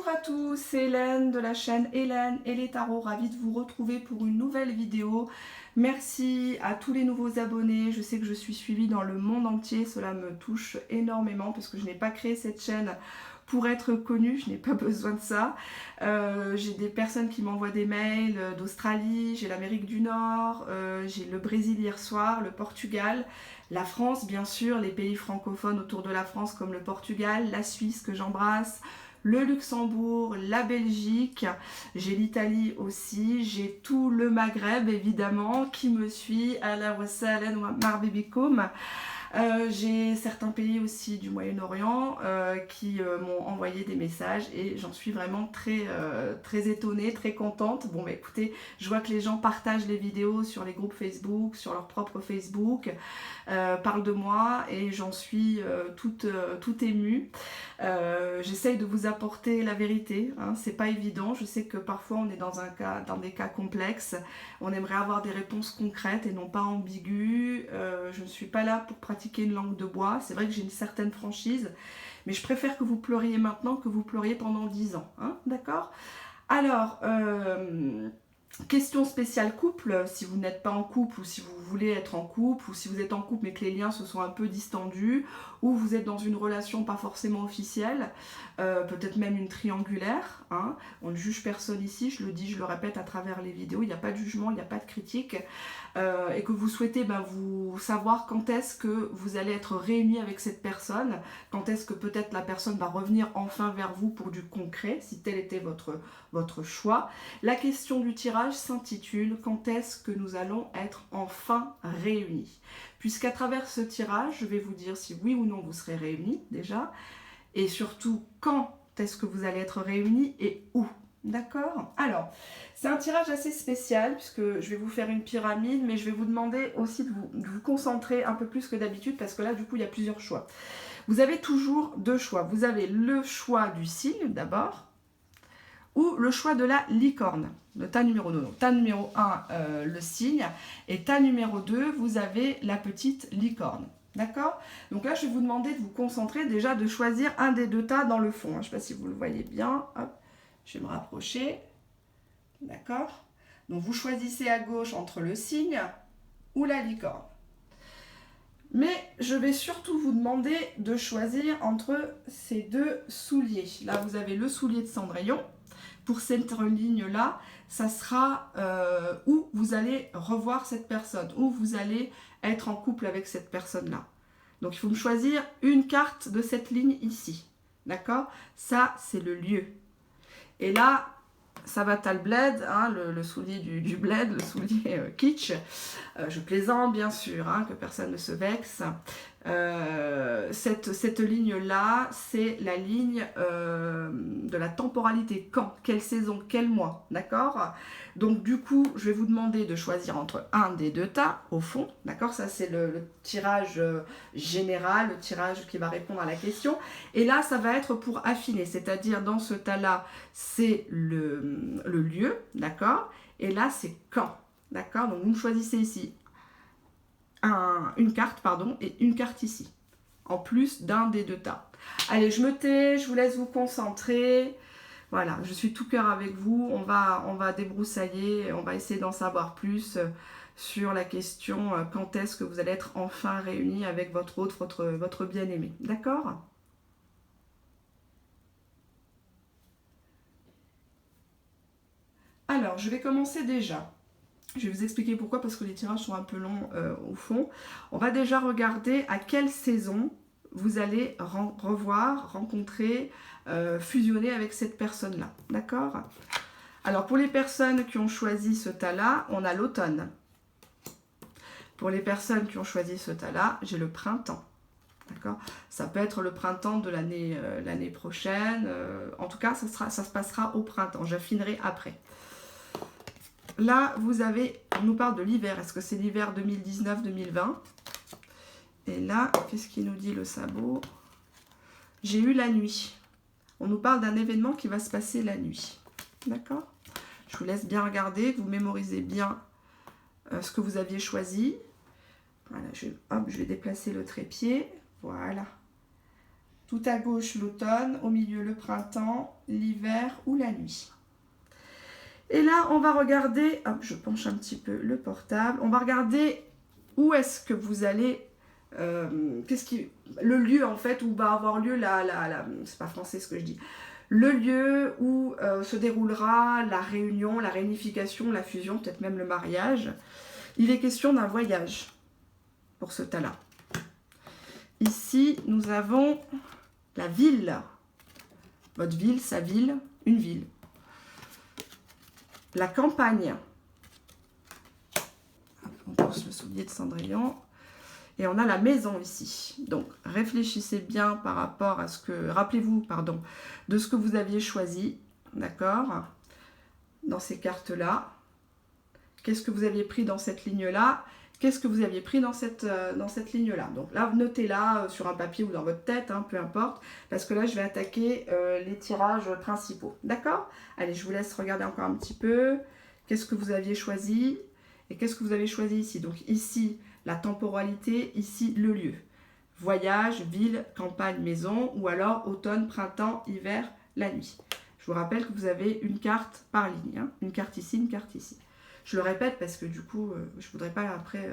Bonjour à tous, c'est Hélène de la chaîne Hélène et les tarots, ravie de vous retrouver pour une nouvelle vidéo. Merci à tous les nouveaux abonnés, je sais que je suis suivie dans le monde entier, cela me touche énormément parce que je n'ai pas créé cette chaîne pour être connue, je n'ai pas besoin de ça. J'ai des personnes qui m'envoient des mails d'Australie, j'ai l'Amérique du Nord, j'ai le Brésil hier soir, le Portugal, la France bien sûr, les pays francophones autour de la France comme le Portugal, la Suisse que j'embrasse, le Luxembourg, la Belgique, j'ai l'Italie aussi, j'ai tout le Maghreb évidemment qui me suit, Ahlan wa sahlan wa marhaba bikoum. J'ai certains pays aussi du Moyen-Orient qui m'ont envoyé des messages et j'en suis vraiment très étonnée, très contente. Bon bah écoutez, je vois que les gens partagent les vidéos sur les groupes Facebook, sur leur propre Facebook, parlent de moi et j'en suis toute émue. J'essaye de vous apporter la vérité, hein, c'est pas évident, je sais que parfois on est dans des cas complexes, on aimerait avoir des réponses concrètes et non pas ambiguës. Je ne suis pas là pour pratiquer une langue de bois, c'est vrai que j'ai une certaine franchise, mais je préfère que vous pleuriez maintenant que vous pleuriez pendant 10 ans, hein, d'accord? Alors, question spéciale couple, si vous n'êtes pas en couple ou si vous voulez être en couple ou si vous êtes en couple mais que les liens se sont un peu distendus ou vous êtes dans une relation pas forcément officielle, peut-être même une triangulaire, hein. On ne juge personne ici, je le dis, je le répète à travers les vidéos, il n'y a pas de jugement, il n'y a pas de critique, et que vous souhaitez vous savoir quand est-ce que vous allez être réunis avec cette personne, quand est-ce que peut-être la personne va revenir enfin vers vous pour du concret, si tel était votre choix. La question du tirage s'intitule « Quand est-ce que nous allons être enfin réunis ?» Puisqu'à travers ce tirage, je vais vous dire si oui ou non vous serez réunis déjà, et surtout quand est-ce que vous allez être réunis et où. D'accord? Alors, c'est un tirage assez spécial puisque je vais vous faire une pyramide, mais je vais vous demander aussi de vous concentrer un peu plus que d'habitude parce que là, du coup, il y a plusieurs choix. Vous avez toujours deux choix. Vous avez le choix du signe d'abord, ou le choix de la licorne, de tas numéro 2. Donc, tas numéro 1, le signe, et tas numéro 2, vous avez la petite licorne. D'accord? Donc là, je vais vous demander de vous concentrer, déjà de choisir un des deux tas dans le fond. Je ne sais pas si vous le voyez bien. Hop, je vais me rapprocher. D'accord? Donc vous choisissez à gauche entre le signe ou la licorne. Mais je vais surtout vous demander de choisir entre ces deux souliers. Là, vous avez le soulier de Cendrillon. Pour cette ligne-là, ça sera où vous allez revoir cette personne, où vous allez être en couple avec cette personne-là. Donc, il faut me choisir une carte de cette ligne ici. D'accord? Ça, c'est le lieu. Et là, ça va t'as le bled, hein, le soulier du bled, le soulier kitsch. Je plaisante, bien sûr, hein, que personne ne se vexe. Cette ligne-là, c'est la ligne de la temporalité. Quand? Quelle saison? Quel mois? D'accord? Donc, du coup, je vais vous demander de choisir entre un des deux tas, au fond. D'accord? Ça, c'est le tirage général, le tirage qui va répondre à la question. Et là, ça va être pour affiner. C'est-à-dire, dans ce tas-là, c'est le lieu. D'accord? Et là, c'est quand? D'accord? Donc, vous me choisissez ici une carte, pardon, et une carte ici, en plus d'un des deux tas. Allez, je me tais, je vous laisse vous concentrer. Voilà, je suis tout cœur avec vous. On va débroussailler, on va essayer d'en savoir plus sur la question quand est-ce que vous allez être enfin réunis avec votre autre, votre bien-aimé. D'accord? Alors, je vais commencer déjà. Je vais vous expliquer pourquoi, parce que les tirages sont un peu longs au fond. On va déjà regarder à quelle saison vous allez rencontrer, fusionner avec cette personne-là. D'accord? Alors, pour les personnes qui ont choisi ce tas-là, on a l'automne. Pour les personnes qui ont choisi ce tas-là, j'ai le printemps. D'accord? Ça peut être le printemps de l'année prochaine. En tout cas, ça se passera au printemps. J'affinerai après. Là, on nous parle de l'hiver. Est-ce que c'est l'hiver 2019-2020? Et là, qu'est-ce qu'il nous dit le sabot? J'ai eu la nuit. On nous parle d'un événement qui va se passer la nuit. D'accord? Je vous laisse bien regarder, que vous mémorisez bien ce que vous aviez choisi. Voilà, je vais déplacer le trépied. Voilà. Tout à gauche, l'automne. Au milieu, le printemps, l'hiver ou la nuit. Et là, on va regarder... Hop, je penche un petit peu le portable. On va regarder où est-ce que vous allez... le lieu, en fait, où va avoir lieu c'est pas français ce que je dis. Le lieu où se déroulera la réunion, la réunification, la fusion, peut-être même le mariage. Il est question d'un voyage pour ce tas-là. Ici, nous avons la ville. Votre ville, sa ville, une ville. La campagne. On pousse le soulier de Cendrillon. Et on a la maison ici. Donc, réfléchissez bien par rapport à ce que... Rappelez-vous, pardon, de ce que vous aviez choisi. D'accord? Dans ces cartes-là. Qu'est-ce que vous aviez pris dans cette ligne-là? Qu'est-ce que vous aviez pris dans cette ligne-là? Donc là, notez-la sur un papier ou dans votre tête, hein, peu importe. Parce que là, je vais attaquer les tirages principaux. D'accord? Allez, je vous laisse regarder encore un petit peu. Qu'est-ce que vous aviez choisi? Et qu'est-ce que vous avez choisi ici? Donc ici, la temporalité, ici, le lieu. Voyage, ville, campagne, maison, ou alors automne, printemps, hiver, la nuit. Je vous rappelle que vous avez une carte par ligne. Hein. Une carte ici, une carte ici. Je le répète parce que du coup, je ne voudrais pas après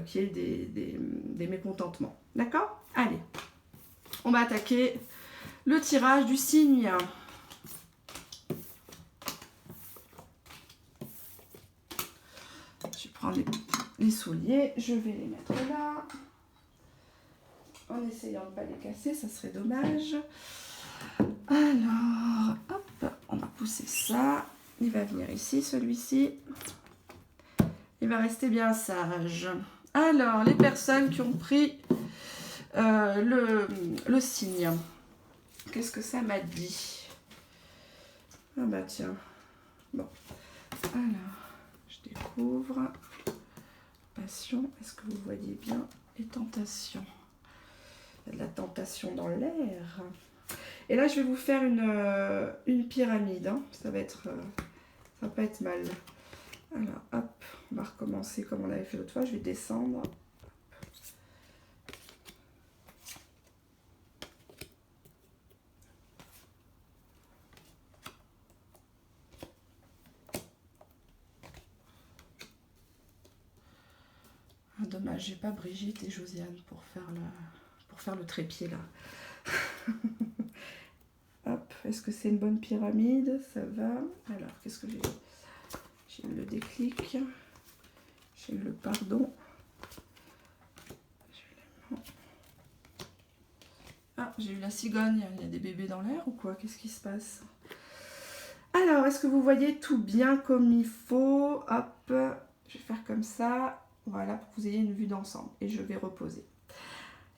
qu'il y ait des mécontentements. D'accord? Allez, on va attaquer le tirage du signe. Je prends les souliers, je vais les mettre là. En essayant de ne pas les casser, ça serait dommage. Alors, hop, on va pousser ça. Il va venir ici, celui-ci. Il va rester bien sage. Alors, les personnes qui ont pris le signe. Qu'est-ce que ça m'a dit? Ah bah tiens. Bon. Alors, je découvre. Passion. Est-ce que vous voyez bien? Et tentation. Il y a de la tentation dans l'air. Et là, je vais vous faire une pyramide. Hein. Ça va pas être mal. Alors, hop, on va recommencer comme on avait fait l'autre fois. Je vais descendre. Ah, dommage, j'ai pas Brigitte et Josiane pour faire le trépied là. Hop, est-ce que c'est une bonne pyramide? Ça va. Alors, qu'est-ce que j'ai? J'ai eu le déclic. J'ai eu le pardon. Ah, j'ai eu la cigogne. Il y a des bébés dans l'air ou quoi? Qu'est-ce qui se passe? Alors, est-ce que vous voyez tout bien comme il faut? Hop, je vais faire comme ça. Voilà, pour que vous ayez une vue d'ensemble. Et je vais reposer.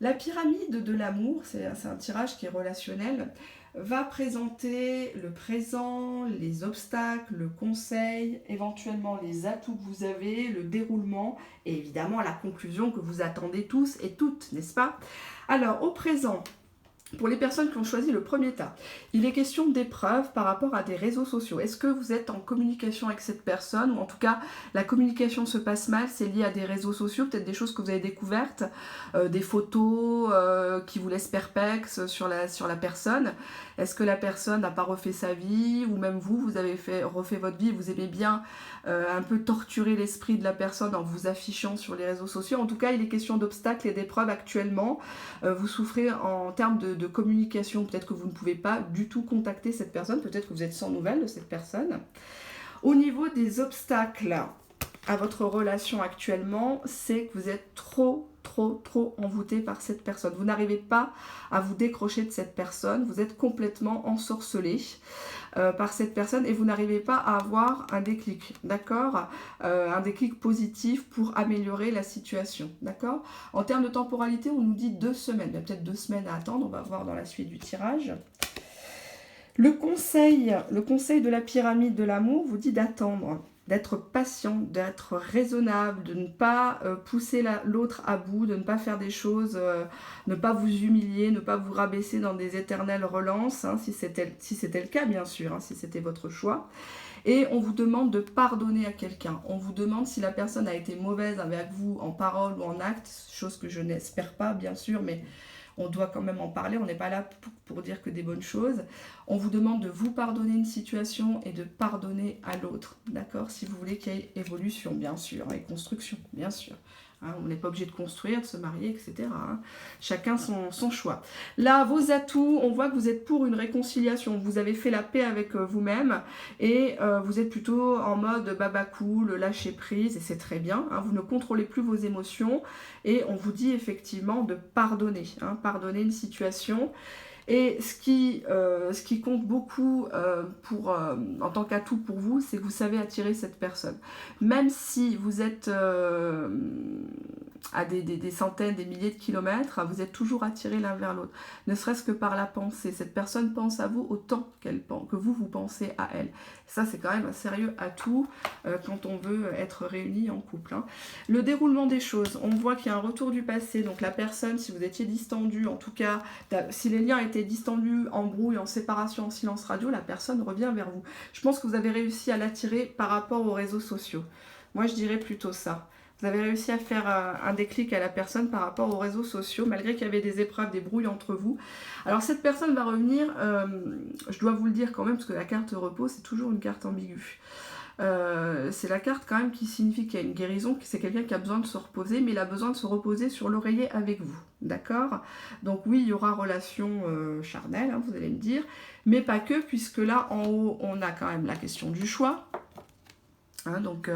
La pyramide de l'amour, c'est un tirage qui est relationnel, va présenter le présent, les obstacles, le conseil, éventuellement les atouts que vous avez, le déroulement et évidemment la conclusion que vous attendez tous et toutes, n'est-ce pas? Alors, au présent, pour les personnes qui ont choisi le premier tas, il est question d'épreuves par rapport à des réseaux sociaux. Est-ce que vous êtes en communication avec cette personne, ou en tout cas la communication se passe mal, c'est lié à des réseaux sociaux, peut-être des choses que vous avez découvertes, des photos qui vous laissent perplexes sur la personne. Est-ce que la personne n'a pas refait sa vie, ou même vous avez refait votre vie, vous aimez bien un peu torturer l'esprit de la personne en vous affichant sur les réseaux sociaux. En tout cas, il est question d'obstacles et d'épreuves actuellement. Vous souffrez en termes de communication. Peut-être que vous ne pouvez pas du tout contacter cette personne. Peut-être que vous êtes sans nouvelles de cette personne. Au niveau des obstacles à votre relation actuellement, c'est que vous êtes trop envoûté par cette personne. Vous n'arrivez pas à vous décrocher de cette personne. Vous êtes complètement ensorcelé par cette personne et vous n'arrivez pas à avoir un déclic, d'accord? Un déclic positif pour améliorer la situation, d'accord? En termes de temporalité, on nous dit 2 semaines. Il y a peut-être 2 semaines à attendre, on va voir dans la suite du tirage. Le conseil de la pyramide de l'amour vous dit d'attendre, d'être patient, d'être raisonnable, de ne pas pousser l'autre à bout, de ne pas faire des choses, ne pas vous humilier, ne pas vous rabaisser dans des éternelles relances, hein, si c'était le cas bien sûr, hein, si c'était votre choix. Et on vous demande de pardonner à quelqu'un. On vous demande si la personne a été mauvaise avec vous en parole ou en acte, chose que je n'espère pas bien sûr, mais on doit quand même en parler, on n'est pas là pour dire que des bonnes choses. On vous demande de vous pardonner une situation et de pardonner à l'autre, d'accord? Si vous voulez qu'il y ait évolution, bien sûr, et construction, bien sûr. Hein, on n'est pas obligé de construire, de se marier, etc. Hein. Chacun son choix. Là, vos atouts, on voit que vous êtes pour une réconciliation. Vous avez fait la paix avec vous-même et vous êtes plutôt en mode baba cool, lâcher prise, et c'est très bien. Hein, vous ne contrôlez plus vos émotions et on vous dit effectivement de pardonner. Hein, pardonner une situation. Et ce qui compte beaucoup en tant qu'atout pour vous, c'est que vous savez attirer cette personne. Même si vous êtes à des centaines, des milliers de kilomètres, vous êtes toujours attirés l'un vers l'autre. Ne serait-ce que par la pensée. Cette personne pense à vous autant que vous pensez à elle. Ça, c'est quand même un sérieux atout quand on veut être réunis en couple. Hein. Le déroulement des choses, on voit qu'il y a un retour du passé. Donc la personne, si vous étiez distendu, en tout cas, si les liens étaient distendus, en brouille, en séparation, en silence radio, la personne revient vers vous. Je pense que vous avez réussi à l'attirer par rapport aux réseaux sociaux. Moi, je dirais plutôt ça. Vous avez réussi à faire un déclic à la personne par rapport aux réseaux sociaux, malgré qu'il y avait des épreuves, des brouilles entre vous. Alors cette personne va revenir, je dois vous le dire quand même, parce que la carte repos, c'est toujours une carte ambiguë. C'est la carte quand même qui signifie qu'il y a une guérison, que c'est quelqu'un qui a besoin de se reposer, mais il a besoin de se reposer sur l'oreiller avec vous. D'accord? Donc oui, il y aura relation charnelle, hein, vous allez me dire, mais pas que, puisque là, en haut, on a quand même la question du choix. Hein, donc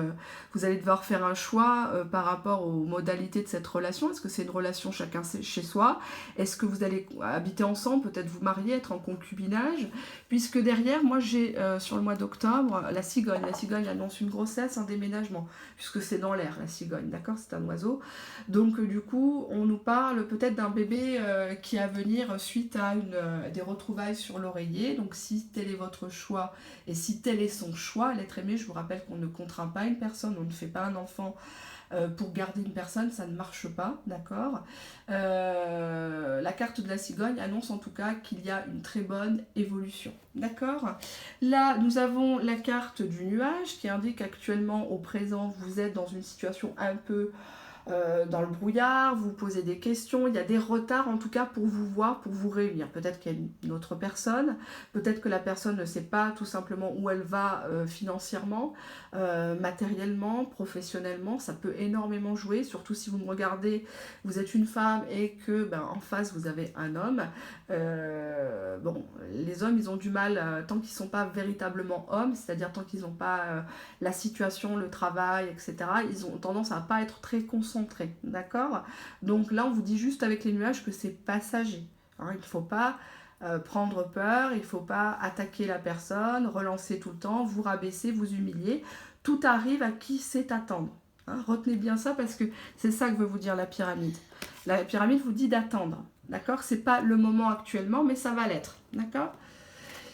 vous allez devoir faire un choix par rapport aux modalités de cette relation. Est-ce que c'est une relation chacun chez soi? Est-ce que vous allez habiter ensemble, peut-être vous marier, être en concubinage? Puisque derrière, moi j'ai sur le mois d'octobre, la cigogne. La cigogne annonce une grossesse, un déménagement, puisque c'est dans l'air la cigogne, d'accord? C'est un oiseau. Donc du coup, on nous parle peut-être d'un bébé qui va venir suite à des retrouvailles sur l'oreiller. Donc si tel est votre choix et si tel est son choix, l'être aimé, je vous rappelle qu'on ne contraint pas une personne, on ne fait pas un enfant pour garder une personne, ça ne marche pas, d'accord? La carte de la cigogne annonce en tout cas qu'il y a une très bonne évolution, d'accord? Là, nous avons la carte du nuage qui indique qu'actuellement, au présent, vous êtes dans une situation un peu dans le brouillard, vous posez des questions, il y a des retards en tout cas pour vous voir, pour vous réunir. Peut-être qu'il y a une autre personne, peut-être que la personne ne sait pas tout simplement où elle va financièrement, matériellement, professionnellement, ça peut énormément jouer, surtout si vous me regardez, vous êtes une femme et que en face vous avez un homme. Bon, les hommes ils ont du mal, tant qu'ils ne sont pas véritablement hommes, c'est-à-dire tant qu'ils n'ont pas la situation, le travail, etc., ils ont tendance à ne pas être très concentrés, d'accord? Donc là, on vous dit juste avec les nuages que c'est passager. Hein, il ne faut pas prendre peur, il ne faut pas attaquer la personne, relancer tout le temps, vous rabaisser, vous humilier. Tout arrive à qui sait attendre. Hein, retenez bien ça parce que c'est ça que veut vous dire la pyramide. La pyramide vous dit d'attendre, d'accord? C'est pas le moment actuellement, mais ça va l'être, d'accord?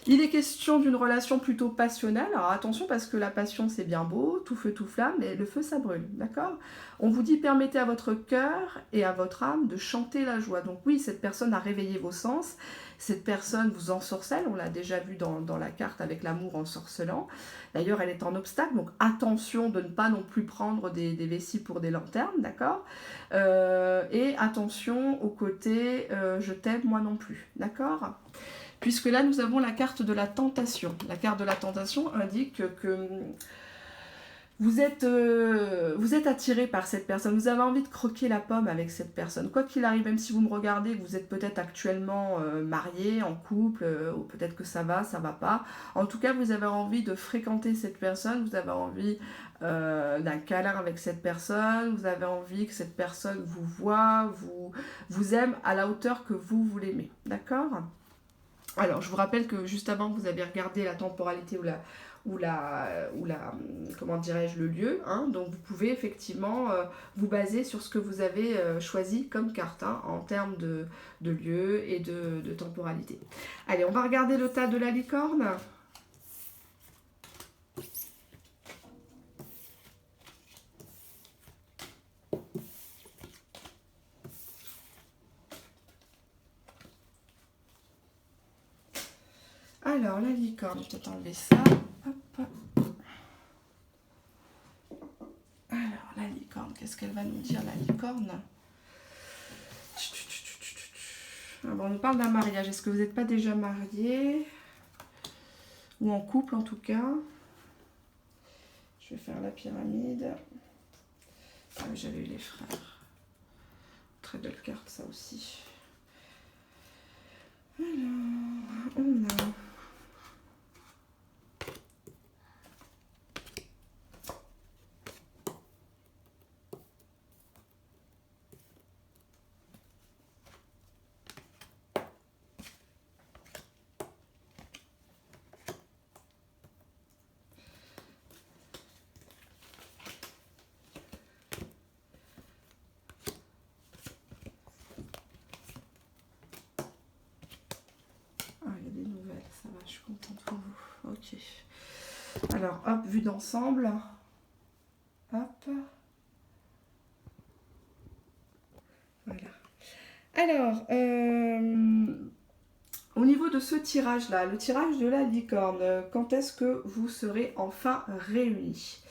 Il est question d'une relation plutôt passionnelle. Alors attention parce que la passion c'est bien beau, tout feu tout flamme, mais le feu ça brûle, d'accord? On vous dit permettez à votre cœur et à votre âme de chanter la joie. Donc oui, cette personne a réveillé vos sens, cette personne vous ensorcelle, on l'a déjà vu dans la carte avec l'amour ensorcelant. D'ailleurs elle est en obstacle, donc attention de ne pas non plus prendre des vessies pour des lanternes, d'accord? Et attention au côté je t'aime moi non plus, d'accord? Puisque là, nous avons la carte de la tentation. La carte de la tentation indique que vous êtes attiré par cette personne. Vous avez envie de croquer la pomme avec cette personne. Quoi qu'il arrive, même si vous me regardez, que vous êtes peut-être actuellement marié, en couple, ou peut-être que ça va pas. En tout cas, vous avez envie de fréquenter cette personne. Vous avez envie d'un câlin avec cette personne. Vous avez envie que cette personne vous voit, vous aime à la hauteur que vous l'aimez. D'accord ? Alors, je vous rappelle que juste avant, vous avez regardé la temporalité ou comment dirais-je, le lieu. Hein, donc, vous pouvez effectivement vous baser sur ce que vous avez choisi comme carte en termes de lieu et de temporalité. Allez, on va regarder le tas de la licorne. Alors, la licorne, je vais peut-être enlever ça. Hop. Alors, la licorne, qu'est-ce qu'elle va nous dire, la licorne? Alors, on nous parle d'un mariage. Est-ce que vous n'êtes pas déjà marié? Ou en couple en tout cas. Je vais faire la pyramide. Ah oui, j'avais eu les frères. Très belle carte ça aussi. Alors, on a... Ah, il y a des nouvelles, ça va, je suis contente pour vous. Ok. Alors, hop, vue d'ensemble. Hop. Voilà. Alors, au niveau de ce tirage-là, le tirage de la licorne, quand est-ce que vous serez enfin réunis?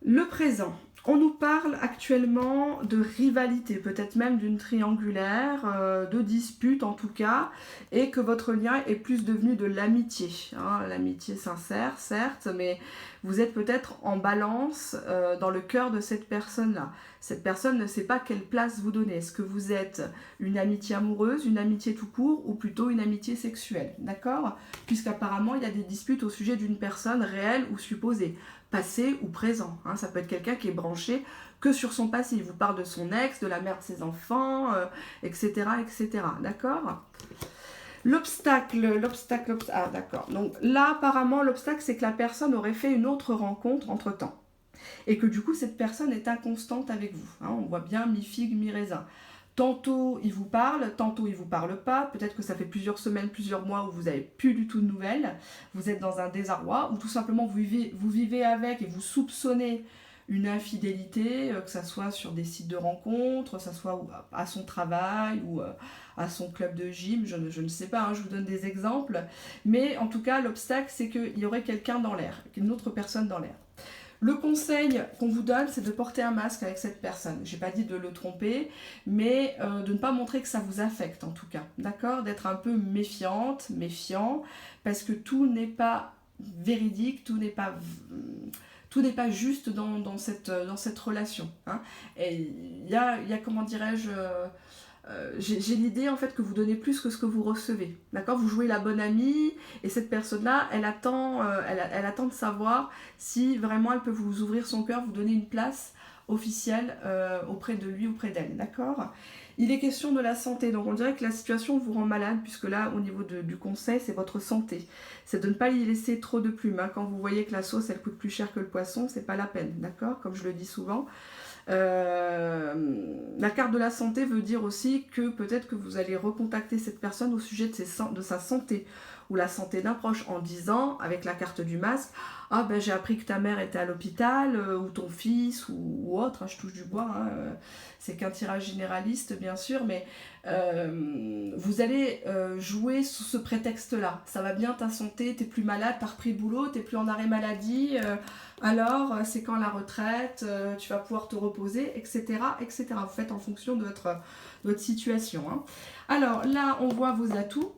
Le présent. On nous parle actuellement de rivalité, peut-être même d'une triangulaire, de dispute en tout cas, et que votre lien est plus devenu de l'amitié. Hein, l'amitié sincère, certes, mais vous êtes peut-être en balance dans le cœur de cette personne-là. Cette personne ne sait pas quelle place vous donner. Est-ce que vous êtes une amitié amoureuse, une amitié tout court, ou plutôt une amitié sexuelle, d'accord? Puisqu'apparemment, il y a des disputes au sujet d'une personne réelle ou supposée, passé ou présent. Hein, ça peut être quelqu'un qui est branché que sur son passé. Il vous parle de son ex, de la mère de ses enfants, etc., etc. D'accord? L'obstacle, ah d'accord. Donc là, apparemment, l'obstacle, c'est que la personne aurait fait une autre rencontre entre-temps. Et que du coup, cette personne est inconstante avec vous. Hein, on voit bien mi-figue, mi-raisin. Tantôt il vous parle, tantôt il vous parle pas. Peut-être que ça fait plusieurs semaines, plusieurs mois où vous n'avez plus du tout de nouvelles. Vous êtes dans un désarroi ou tout simplement vous vivez avec et vous soupçonnez une infidélité, que ça soit sur des sites de rencontres, que ça soit à son travail ou à son club de gym, je ne sais pas, hein, je vous donne des exemples. Mais en tout cas, l'obstacle, c'est qu'il y aurait quelqu'un dans l'air, une autre personne dans l'air. Le conseil qu'on vous donne, c'est de porter un masque avec cette personne. Je n'ai pas dit de le tromper, mais de ne pas montrer que ça vous affecte en tout cas. D'accord? D'être un peu méfiante, méfiant, parce que tout n'est pas véridique, tout n'est pas juste dans cette relation. Hein. Et il y a, comment dirais-je... j'ai l'idée en fait que vous donnez plus que ce que vous recevez, d'accord? Vous jouez la bonne amie et cette personne-là, elle attend de savoir si vraiment elle peut vous ouvrir son cœur, vous donner une place officielle auprès de lui ou auprès d'elle, d'accord? Il est question de la santé, donc on dirait que la situation vous rend malade, puisque là, au niveau du conseil, c'est votre santé. C'est de ne pas y laisser trop de plumes. Hein. Quand vous voyez que la sauce, elle coûte plus cher que le poisson, c'est pas la peine, d'accord? Comme je le dis souvent. La carte de la santé veut dire aussi que peut-être que vous allez recontacter cette personne au sujet de sa santé ou la santé d'un proche en disant, avec la carte du masque, ah ben j'ai appris que ta mère était à l'hôpital ou ton fils ou autre, hein, je touche du bois, hein, c'est qu'un tirage généraliste bien sûr, mais vous allez jouer sous ce prétexte-là. Ça va bien ta santé, t'es plus malade, t'as repris le boulot, t'es plus en arrêt maladie, alors c'est quand la retraite, tu vas pouvoir te reposer, etc., etc. Vous faites en fonction de votre situation. Hein. Alors là, on voit vos atouts.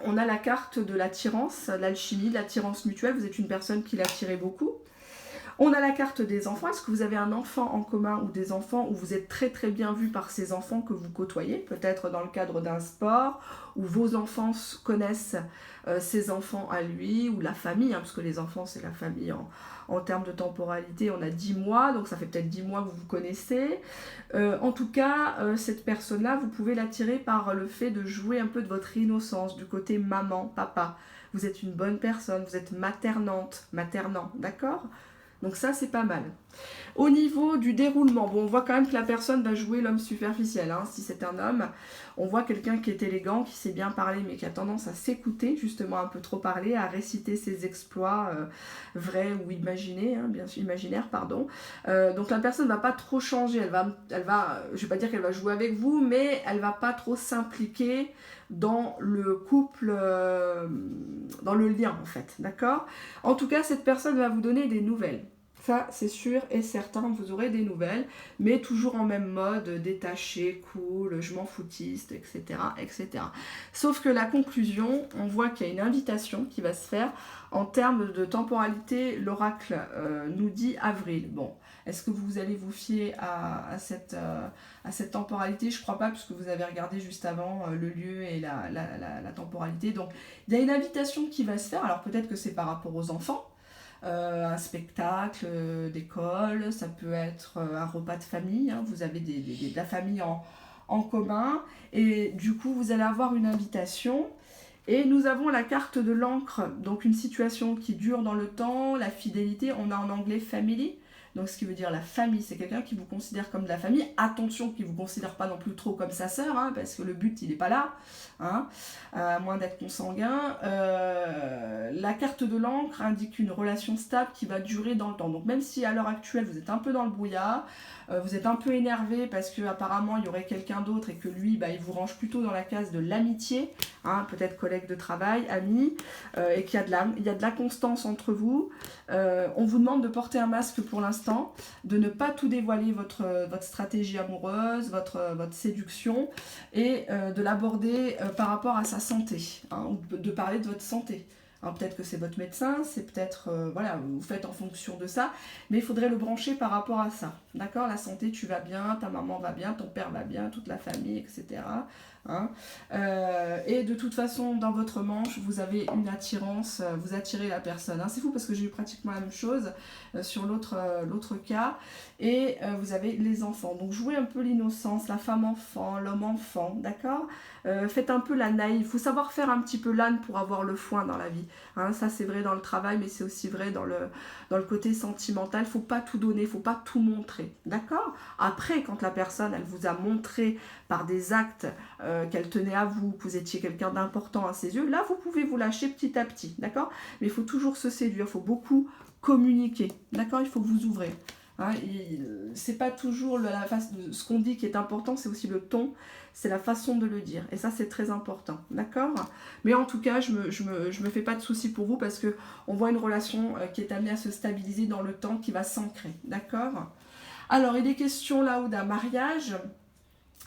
On a la carte de l'attirance, l'alchimie, l'attirance mutuelle. Vous êtes une personne qui l'attirez beaucoup. On a la carte des enfants. Est-ce que vous avez un enfant en commun ou des enfants où vous êtes très très bien vu par ces enfants que vous côtoyez, peut-être dans le cadre d'un sport, où vos enfants connaissent ses enfants à lui, ou la famille, hein, parce que les enfants c'est la famille en termes de temporalité, on a 10 mois, donc ça fait peut-être 10 mois que vous vous connaissez. En tout cas, cette personne-là, vous pouvez l'attirer par le fait de jouer un peu de votre innocence, du côté maman, papa. Vous êtes une bonne personne, vous êtes maternant, d'accord ? Donc ça, c'est pas mal. Au niveau du déroulement, bon, on voit quand même que la personne va jouer l'homme superficiel. Hein. Si c'est un homme, on voit quelqu'un qui est élégant, qui sait bien parler, mais qui a tendance à s'écouter, justement un peu trop parler, à réciter ses exploits vrais ou imaginés, hein, bien sûr, imaginaires, pardon. Donc la personne ne va pas trop changer. Elle va, je ne vais pas dire qu'elle va jouer avec vous, mais elle ne va pas trop s'impliquer dans le couple, dans le lien en fait, d'accord? En tout cas, cette personne va vous donner des nouvelles. Ça, c'est sûr et certain, vous aurez des nouvelles, mais toujours en même mode, détaché, cool, je m'en foutiste, etc., etc. Sauf que la conclusion, on voit qu'il y a une invitation qui va se faire. En termes de temporalité, l'oracle nous dit avril. Bon, est-ce que vous allez vous fier à cette temporalité? Je ne crois pas, puisque vous avez regardé juste avant le lieu et la temporalité. Donc, il y a une invitation qui va se faire. Alors, peut-être que c'est par rapport aux enfants. Un spectacle d'école, ça peut être un repas de famille, hein, vous avez de la famille en commun, et du coup vous allez avoir une invitation. Et nous avons la carte de l'encre, donc une situation qui dure dans le temps, la fidélité, on a en anglais family, donc ce qui veut dire la famille, c'est quelqu'un qui vous considère comme de la famille. Attention, qui ne vous considère pas non plus trop comme sa sœur, hein, parce que le but il n'est pas là, hein, à moins d'être consanguin. La carte de l'encre indique une relation stable qui va durer dans le temps. Donc même si à l'heure actuelle vous êtes un peu dans le brouillard, vous êtes un peu énervé parce qu'apparemment il y aurait quelqu'un d'autre et que lui il vous range plutôt dans la case de l'amitié, hein, peut-être collègue de travail, ami, et qu'il y a de la constance entre vous. On vous demande de porter un masque pour l'instant, de ne pas tout dévoiler votre stratégie amoureuse, votre séduction, et de l'aborder par rapport à sa santé, hein, ou de parler de votre santé. Alors peut-être que c'est votre médecin, c'est peut-être, voilà, vous faites en fonction de ça, mais il faudrait le brancher par rapport à ça, d'accord? La santé, tu vas bien, ta maman va bien, ton père va bien, toute la famille, etc. Hein, et de toute façon, dans votre manche, vous avez une attirance, vous attirez la personne. Hein. C'est fou parce que j'ai eu pratiquement la même chose sur l'autre cas. Et vous avez les enfants. Donc jouez un peu l'innocence, la femme-enfant, l'homme-enfant, d'accord? Faites un peu la naïve. Il faut savoir faire un petit peu l'âne pour avoir le foin dans la vie. Hein. Ça, c'est vrai dans le travail, mais c'est aussi vrai dans le côté sentimental. Il ne faut pas tout donner, il ne faut pas tout montrer, d'accord? Après, quand la personne, elle vous a montré par des actes qu'elle tenait à vous, que vous étiez quelqu'un d'important à ses yeux, là, vous pouvez vous lâcher petit à petit, d'accord? Mais il faut toujours se séduire, il faut beaucoup communiquer, d'accord? Il faut vous ouvrir. Hein, c'est pas toujours ce qu'on dit qui est important, c'est aussi le ton, c'est la façon de le dire, et ça c'est très important, d'accord? Mais en tout cas, je me fais pas de soucis pour vous, parce que on voit une relation qui est amenée à se stabiliser dans le temps, qui va s'ancrer, d'accord? Alors, il est question là-haut d'un mariage.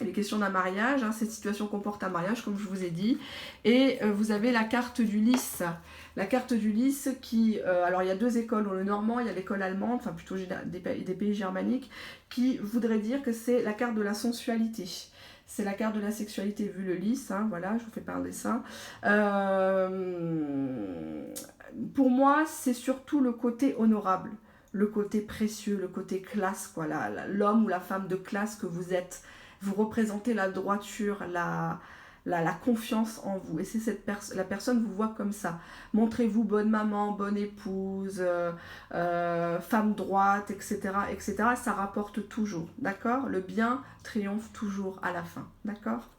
Les questions d'un mariage, hein, cette situation comporte un mariage, comme je vous ai dit. Et vous avez la carte du lys. La carte du lys qui... alors, il y a deux écoles, le normand, il y a l'école allemande, enfin plutôt des pays germaniques, qui voudrait dire que c'est la carte de la sensualité. C'est la carte de la sexualité, vu le lys, hein, voilà, je vous fais pas un dessin. Pour moi, c'est surtout le côté honorable, le côté précieux, le côté classe, quoi, l'homme ou la femme de classe que vous êtes. Vous représentez la droiture, la confiance en vous. Et c'est la personne vous voit comme ça. Montrez-vous bonne maman, bonne épouse, femme droite, etc., etc. Ça rapporte toujours, d'accord? Le bien triomphe toujours à la fin, d'accord?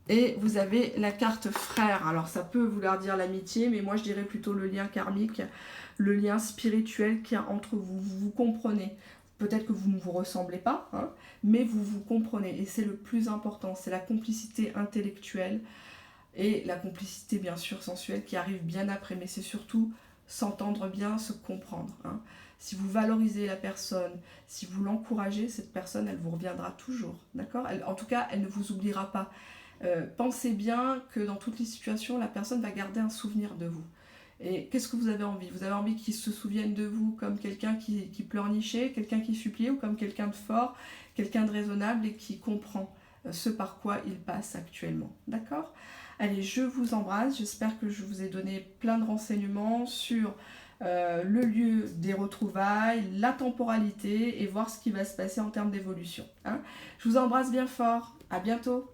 Et vous avez la carte frère. Alors ça peut vouloir dire l'amitié, mais moi je dirais plutôt le lien karmique, le lien spirituel qu'il y a entre vous. Vous vous comprenez. Peut-être que vous ne vous ressemblez pas, hein, mais vous vous comprenez. Et c'est le plus important, c'est la complicité intellectuelle et la complicité bien sûr sensuelle qui arrive bien après. Mais c'est surtout s'entendre bien, se comprendre. Hein. Si vous valorisez la personne, si vous l'encouragez, cette personne, elle vous reviendra toujours. D'accord? En tout cas, elle ne vous oubliera pas. Pensez bien que dans toutes les situations, la personne va garder un souvenir de vous. Et qu'est-ce que vous avez envie? Vous avez envie qu'ils se souviennent de vous comme quelqu'un qui pleurnichait, quelqu'un qui suppliait, ou comme quelqu'un de fort, quelqu'un de raisonnable et qui comprend ce par quoi il passe actuellement. D'accord? Allez, je vous embrasse. J'espère que je vous ai donné plein de renseignements sur le lieu des retrouvailles, la temporalité et voir ce qui va se passer en termes d'évolution. Hein? Je vous embrasse bien fort. À bientôt.